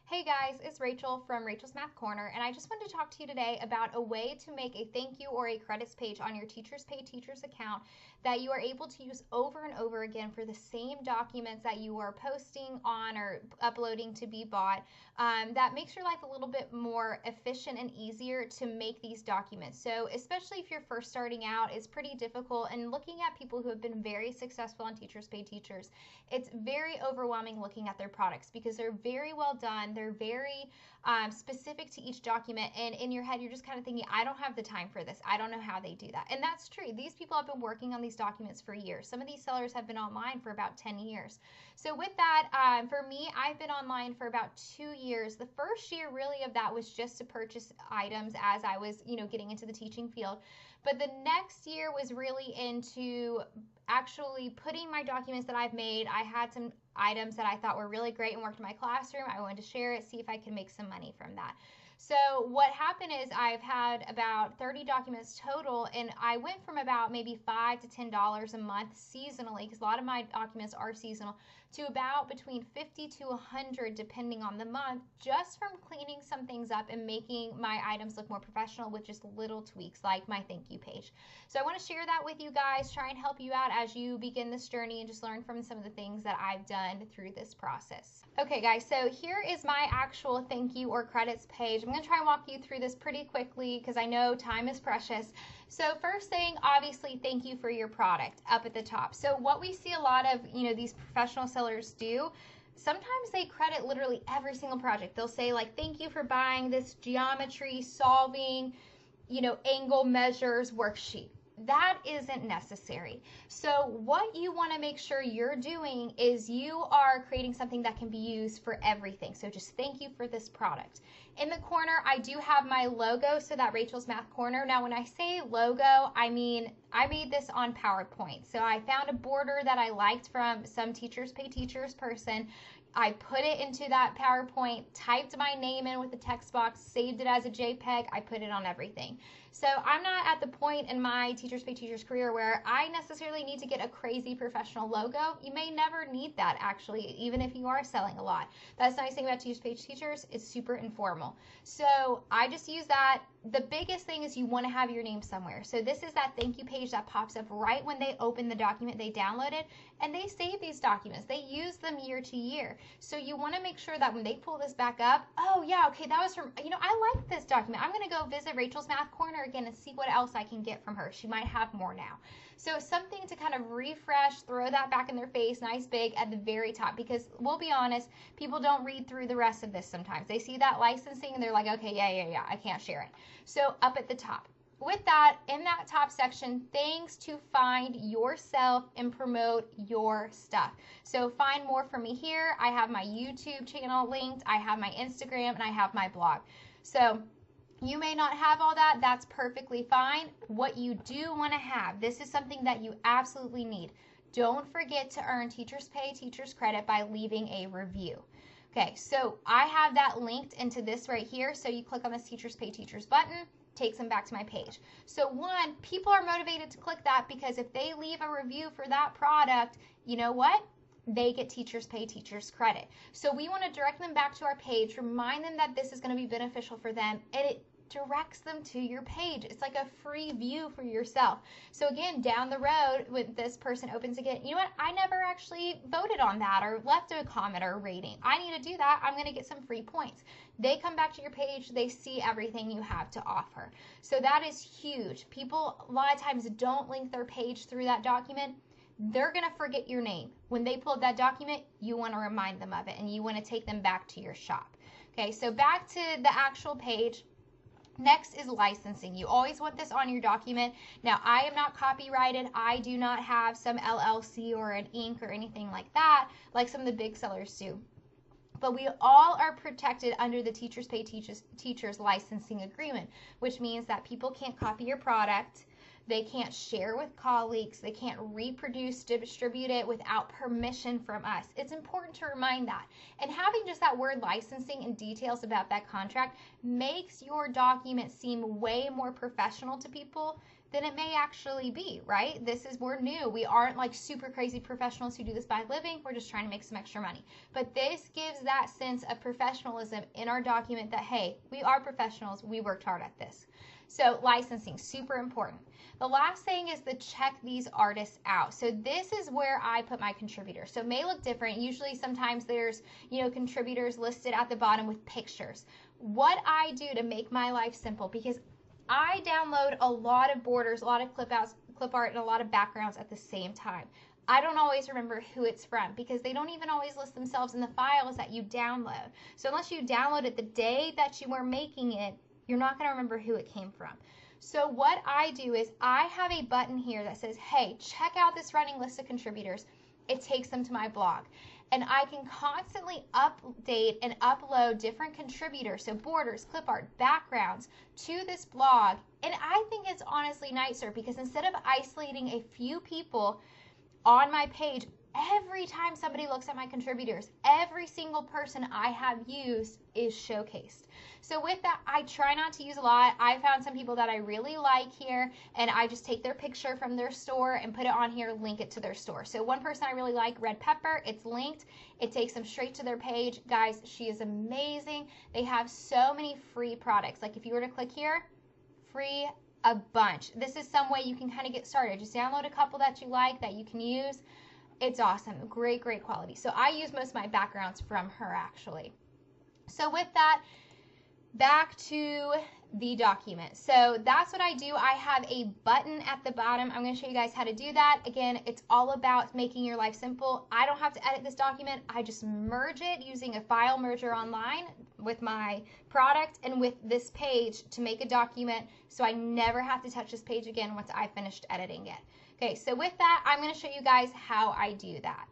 Hey guys, it's Rachel from Rachel's Math Corner, and I just wanted to talk to you today about a way to make a thank you or a credits page on your Teachers Pay Teachers account that you are able to use over and over again for the same documents that you are posting on or uploading to be bought. That makes your life a little bit more efficient and easier to make these documents. So especially if you're first starting out, it's pretty difficult, and looking at people who have been very successful on Teachers Pay Teachers, it's very overwhelming looking at their products because they're very well done. They're very specific to each document, and in your head you're just kind of thinking, I don't have the time for this. I don't know how they do that. And that's true. These people have been working on these documents for years. Some of these sellers have been online for about 10 years. So with that, for me, I've been online for about 2 years. The first year really of that was just to purchase items as I was, getting into the teaching field. But the next year was really into actually putting my documents that I've made. I had some items that I thought were really great and worked in my classroom. I wanted to share it, see if I could make some money from that. So what happened is I've had about 30 documents total, and I went from about maybe $5 to $10 a month seasonally, because a lot of my documents are seasonal, to about between 50 to 100 depending on the month, just from cleaning some things up and making my items look more professional with just little tweaks like my thank you page. So I want to share that with you guys, try and help you out as you begin this journey and just learn from some of the things that I've done through this process. Okay guys, so here is my actual thank you or credits page. I'm going to try and walk you through this pretty quickly because I know time is precious. So first thing, obviously, thank you for your product up at the top. So what we see a lot of, these professional sellers do, sometimes they credit literally every single project. They'll say like, thank you for buying this geometry solving, angle measures worksheet. That isn't necessary. So what you want to make sure you're doing is you are creating something that can be used for everything. So just thank you for this product. In the corner, I do have my logo, so that Rachel's Math Corner. Now, when I say logo, I mean I made this on PowerPoint. So I found a border that I liked from some Teachers Pay Teachers person. I put it into that PowerPoint, typed my name in with the text box, saved it as a JPEG. I put it on everything. So I'm not at the point in my Teachers Pay Teachers career where I necessarily need to get a crazy professional logo. You may never need that, actually, even if you are selling a lot. That's the nice thing about Teachers Pay Teachers. It's super informal. So I just use that. The biggest thing is you want to have your name somewhere. So this is that thank you page that pops up right when they open the document they downloaded, and they save these documents. They use them year to year. So you want to make sure that when they pull this back up, oh yeah, okay, that was from, I like this document. I'm going to go visit Rachel's Math Corner again and see what else I can get from her. She might have more now. So something to kind of refresh, throw that back in their face, nice big at the very top, because we'll be honest, people don't read through the rest of this sometimes. They see that licensing and they're like, okay, yeah, I can't share it. So up at the top. With that, in that top section, things to find yourself and promote your stuff. So find more from me here. I have my YouTube channel linked, I have my Instagram, and I have my blog. So you may not have all that. That's perfectly fine. What you do want to have, this is something that you absolutely need. Don't forget to earn Teachers Pay Teachers credit by leaving a review. Okay, so I have that linked into this right here. So you click on this Teachers Pay Teachers button, takes them back to my page. So one, people are motivated to click that because if they leave a review for that product, you know what? They get Teachers Pay Teachers credit. So we want to direct them back to our page, remind them that this is going to be beneficial for them, and it directs them to your page. It's like a free view for yourself. So again, down the road, when this person opens again, you know what? I never actually voted on that or left a comment or a rating. I need to do that. I'm going to get some free points. They come back to your page. They see everything you have to offer. So that is huge. People a lot of times don't link their page through that document. They're going to forget your name. When they pull up that document, you want to remind them of it, and you want to take them back to your shop. Okay, so back to the actual page. Next is licensing. You always want this on your document. Now, I am not copyrighted. I do not have some LLC or an Inc. or anything like that, like some of the big sellers do. But we all are protected under the Teachers Pay Teachers licensing agreement, which means that people can't copy your product. They can't share with colleagues. They can't reproduce, distribute it without permission from us. It's important to remind that. And having just that word licensing and details about that contract makes your document seem way more professional to people then it may actually be, right? We're new. We aren't like super crazy professionals who do this by living. We're just trying to make some extra money. But this gives that sense of professionalism in our document that, hey, we are professionals. We worked hard at this. So licensing, super important. The last thing is to check these artists out. So this is where I put my contributors. So it may look different. Usually sometimes there's, contributors listed at the bottom with pictures. What I do to make my life simple, because I download a lot of borders, a lot of clip art, and a lot of backgrounds at the same time. I don't always remember who it's from because they don't even always list themselves in the files that you download. So unless you download it the day that you were making it, you're not going to remember who it came from. So what I do is I have a button here that says, hey, check out this running list of contributors. It takes them to my blog. And I can constantly update and upload different contributors, so borders, clip art, backgrounds, to this blog. And I think it's honestly nicer because instead of isolating a few people on my page, every time somebody looks at my contributors, every single person I have used is showcased. So with that, I try not to use a lot. I found some people that I really like here, and I just take their picture from their store and put it on here, link it to their store. So one person I really like, Red Pepper, it's linked. It takes them straight to their page. Guys, she is amazing. They have so many free products. Like if you were to click here, free a bunch. This is some way you can kind of get started. Just download a couple that you like that you can use. It's awesome. Great, great quality. So I use most of my backgrounds from her actually. So with that, back to the document. So that's what I do. I have a button at the bottom. I'm going to show you guys how to do that. Again, it's all about making your life simple. I don't have to edit this document. I just merge it using a file merger online with my product and with this page to make a document so I never have to touch this page again once I finished editing it. Okay, so with that, I'm going to show you guys how I do that.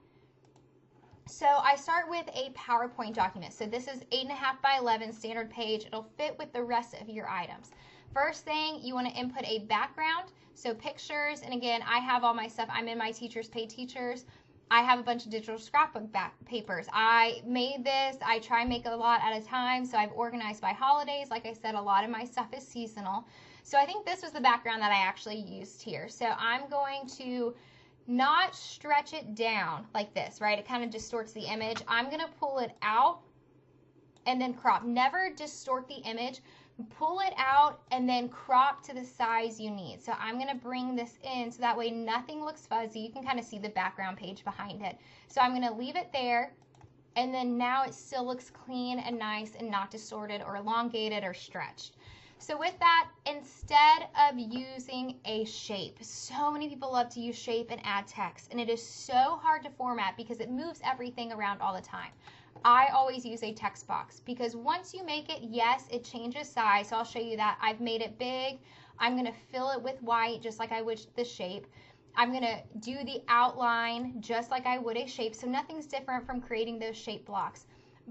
So I start with a PowerPoint document. So this is 8.5 by 11 standard page. It'll fit with the rest of your items. First thing, you want to input a background, so pictures. And again, I have all my stuff. I'm in my Teachers Pay Teachers. I have a bunch of digital scrapbook papers. I made this. I try and make a lot at a time, so I've organized by holidays. Like I said, a lot of my stuff is seasonal. So I think this was the background that I actually used here. So I'm going to not stretch it down like this, right? It kind of distorts the image. I'm going to pull it out and then crop. Never distort the image. Pull it out and then crop to the size you need. So I'm going to bring this in so that way nothing looks fuzzy. You can kind of see the background page behind it. So I'm going to leave it there. And then now it still looks clean and nice and not distorted or elongated or stretched. So with that, instead of using a shape, so many people love to use shape and add text, and it is so hard to format because it moves everything around all the time. I always use a text box because once you make it, yes, it changes size. So I'll show you that. I've made it big. I'm going to fill it with white just like I would the shape. I'm going to do the outline just like I would a shape. So nothing's different from creating those shape blocks.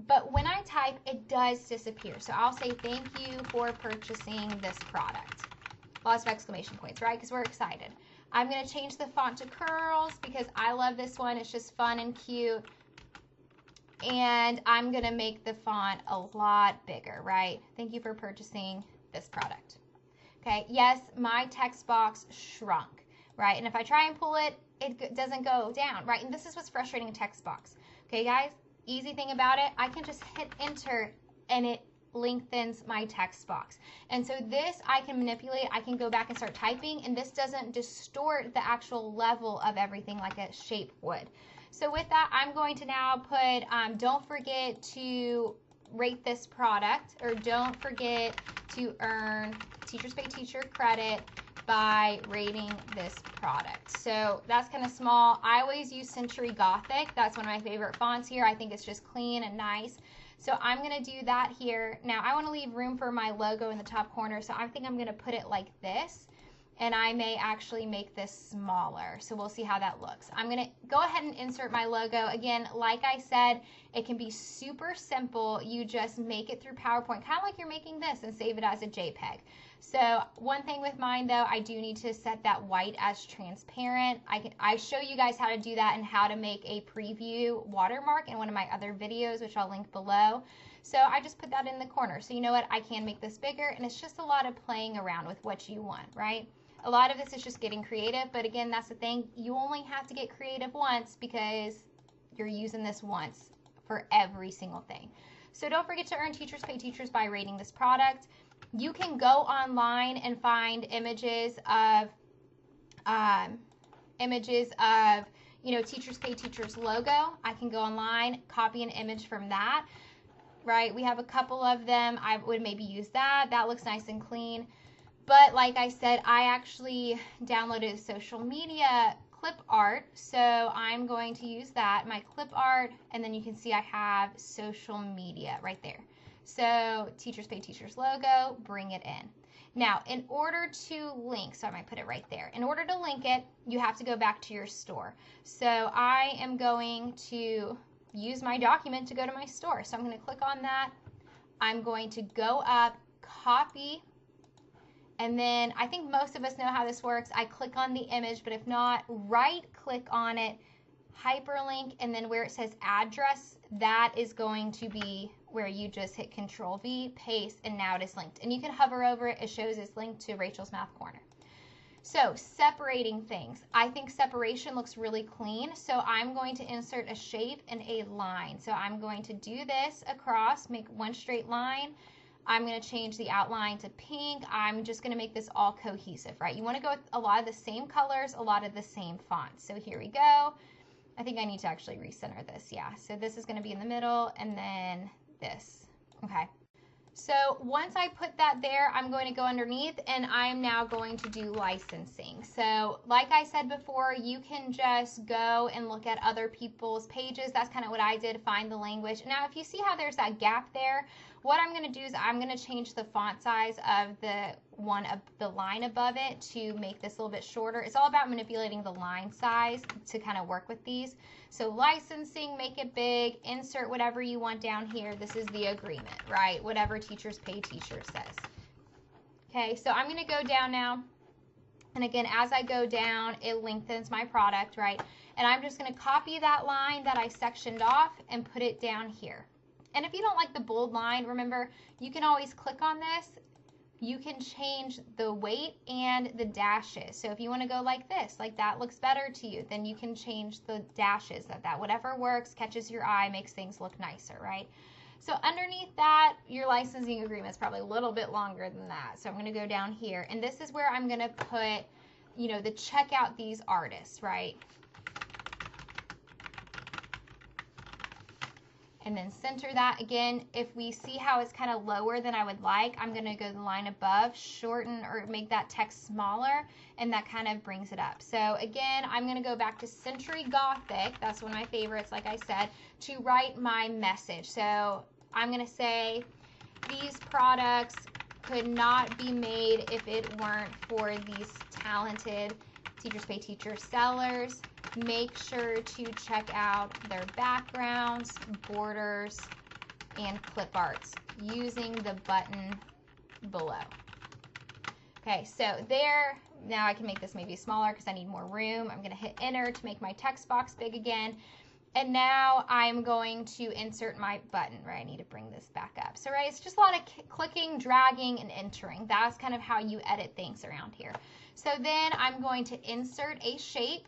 But when I type, it does disappear. So I'll say, thank you for purchasing this product. Lots of exclamation points, right? Because we're excited. I'm going to change the font to curls because I love this one. It's just fun and cute. And I'm going to make the font a lot bigger, right? Thank you for purchasing this product. Okay, yes, my text box shrunk, right? And if I try and pull it, it doesn't go down, right? And this is what's frustrating a text box. Okay, guys? Easy thing about it, I can just hit enter and it lengthens my text box. And so this I can manipulate. I can go back and start typing, and this doesn't distort the actual level of everything like a shape would. So with that, I'm going to now put, don't forget to rate this product, or don't forget to earn Teachers Pay Teacher credit by rating this product. So that's kind of small. I always use Century Gothic. That's one of my favorite fonts here. I think it's just clean and nice. So I'm going to do that here. Now I want to leave room for my logo in the top corner, so I think I'm going to put it like this. And I may actually make this smaller. So we'll see how that looks. I'm going to go ahead and insert my logo. Again, like I said, it can be super simple. You just make it through PowerPoint, kind of like you're making this, and save it as a JPEG. So one thing with mine though, I do need to set that white as transparent. I show you guys how to do that and how to make a preview watermark in one of my other videos, which I'll link below. So I just put that in the corner. So you know what, I can make this bigger, and it's just a lot of playing around with what you want, right? A lot of this is just getting creative, but again, that's the thing. You only have to get creative once because you're using this once for every single thing. So don't forget to earn Teachers Pay Teachers by rating this product. You can go online and find images of Teachers Pay Teachers logo. I can go online, copy an image from that, right? We have a couple of them. I would maybe use that. That looks nice and clean. But like I said, I actually downloaded social media clip art, so I'm going to use that, my clip art, and then you can see I have social media right there. So Teachers Pay Teachers logo, bring it in. Now, in order to link, so I might put it right there. In order to link it, you have to go back to your store. So I am going to use my document to go to my store. So I'm going to click on that. I'm going to go up, copy, and then I think most of us know how this works. I click on the image, but if not, right click on it, hyperlink, and then where it says address, that is going to be where you just hit Control V, paste, and now it is linked. And you can hover over it. It shows it's linked to Rachel's Math Corner. So separating things. I think separation looks really clean. So I'm going to insert a shape and a line. So I'm going to do this across, make one straight line. I'm going to change the outline to pink. I'm just going to make this all cohesive, right? You want to go with a lot of the same colors, a lot of the same fonts. So here we go. I think I need to actually recenter this. Yeah. So this is going to be in the middle and then this. Okay. So once I put that there, I'm going to go underneath and I'm now going to do licensing. So like I said before, you can just go and look at other people's pages. That's kind of what I did, find the language. Now, if you see how there's that gap there, what I'm going to do is I'm going to change the font size of the line above it to make this a little bit shorter. It's all about manipulating the line size to kind of work with these. So licensing, make it big, insert whatever you want down here. This is the agreement, right? Whatever Teachers Pay Teachers says. Okay, so I'm going to go down now. And again, as I go down, it lengthens my product, right? And I'm just going to copy that line that I sectioned off and put it down here. And if you don't like the bold line, remember, you can always click on this. You can change the weight and the dashes. So if you want to go like this, like that looks better to you, then you can change the dashes. That whatever works, catches your eye, makes things look nicer, right? So underneath that, your licensing agreement is probably a little bit longer than that. So I'm going to go down here. And this is where I'm going to put, the check out these artists, right? And then center that. Again, if we see how it's kind of lower than I would like, I'm going to go the line above, shorten or make that text smaller, and that kind of brings it up. So again, I'm going to go back to Century Gothic, that's one of my favorites, like I said, to write my message. So I'm going to say, these products could not be made if it weren't for these talented Teachers Pay Teachers sellers. Make sure to check out their backgrounds, borders, and clip arts using the button below. Okay, so there, now I can make this maybe smaller because I need more room. I'm going to hit enter to make my text box big again. And now I'm going to insert my button, right? I need to bring this back up. So, right, it's just a lot of clicking, dragging, and entering. That's kind of how you edit things around here. So then I'm going to insert a shape.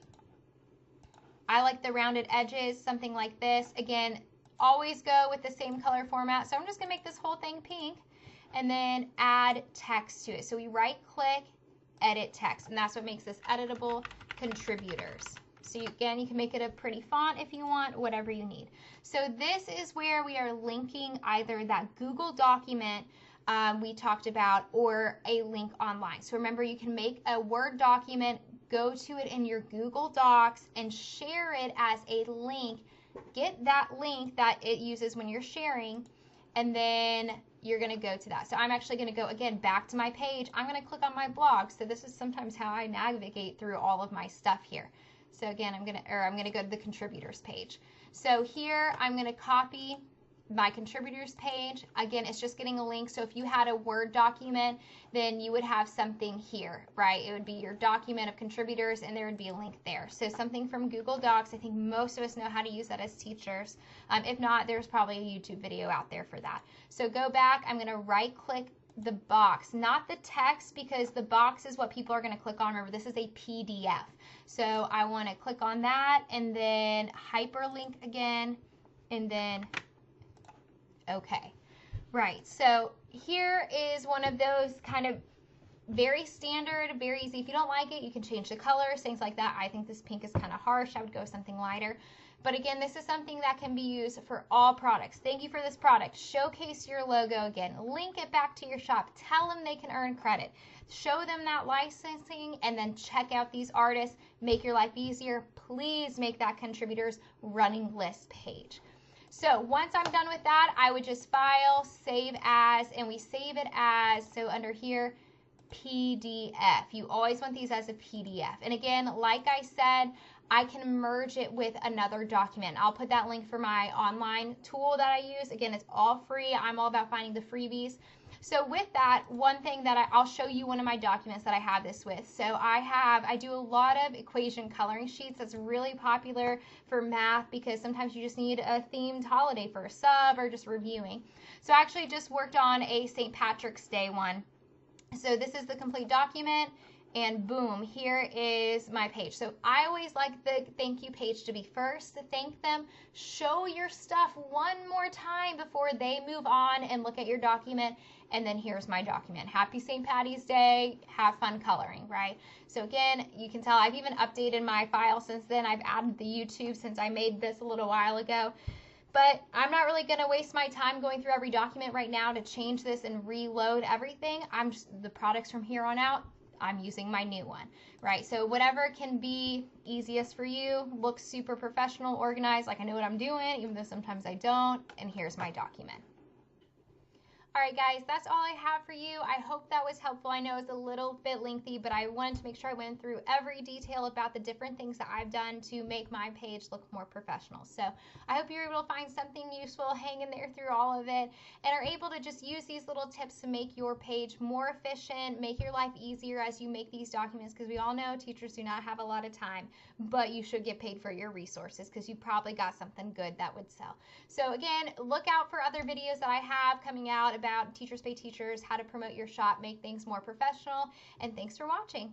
I like the rounded edges, something like this. Again, always go with the same color format. So I'm just going to make this whole thing pink and then add text to it. So we right click, edit text, and that's what makes this editable contributors. So again, you can make it a pretty font if you want, whatever you need. So this is where we are linking either that Google document we talked about or a link online. So remember, you can make a Word document, go to it in your Google Docs and share it as a link. Get that link that it uses when you're sharing, and then you're going to go to that. So I'm actually going to go again back to my page. I'm going to click on my blog. So this is sometimes how I navigate through all of my stuff here. So again, I'm going to go to the contributors page. So here I'm going to copy my contributors page. Again, it's just getting a link. So if you had a Word document, then you would have something here, right? It would be your document of contributors and there would be a link there. So something from Google Docs. I think most of us know how to use that as teachers. If not, there's probably a YouTube video out there for that. So go back, I'm going to right click the box, not the text, because the box is what people are going to click on. Remember, this is a PDF. So I want to click on that and then hyperlink again and then okay. Right, so here is one of those kind of very standard, very easy. If you don't like it, you can change the colors, things like that. I think this pink is kind of harsh. I would go with something lighter. But again, this is something that can be used for all products. Thank you for this product. Showcase your logo again. Link it back to your shop. Tell them they can earn credit. Show them that licensing and then check out these artists. Make your life easier. Please make that contributors running list page. So once I'm done with that, I would just file, save as, and we save it as, so under here, PDF. You always want these as a PDF. And again, like I said, I can merge it with another document. I'll put that link for my online tool that I use. Again, it's all free. I'm all about finding the freebies. So with that, one thing that I'll show you one of my documents that I have this with. So I do a lot of equation coloring sheets. That's really popular for math because sometimes you just need a themed holiday for a sub or just reviewing. So I actually just worked on a St. Patrick's Day one. So this is the complete document. And boom, here is my page. So I always like the thank you page to be first to thank them. Show your stuff one more time before they move on and look at your document. And then here's my document. Happy St. Patty's Day. Have fun coloring, right? So again, you can tell I've even updated my file since then. I've added the YouTube since I made this a little while ago. But I'm not really going to waste my time going through every document right now to change this and reload everything. I'm just, the products from here on out, I'm using my new one, right? So whatever can be easiest for you, looks super professional, organized, like I know what I'm doing, even though sometimes I don't, and here's my document. All right, guys, that's all I have for you. I hope that was helpful. I know it's a little bit lengthy, but I wanted to make sure I went through every detail about the different things that I've done to make my page look more professional. So I hope you're able to find something useful, hang in there through all of it, and are able to just use these little tips to make your page more efficient, make your life easier as you make these documents, because we all know teachers do not have a lot of time, but you should get paid for your resources because you probably got something good that would sell. So again, look out for other videos that I have coming out about Teachers Pay Teachers, how to promote your shop, make things more professional, and thanks for watching.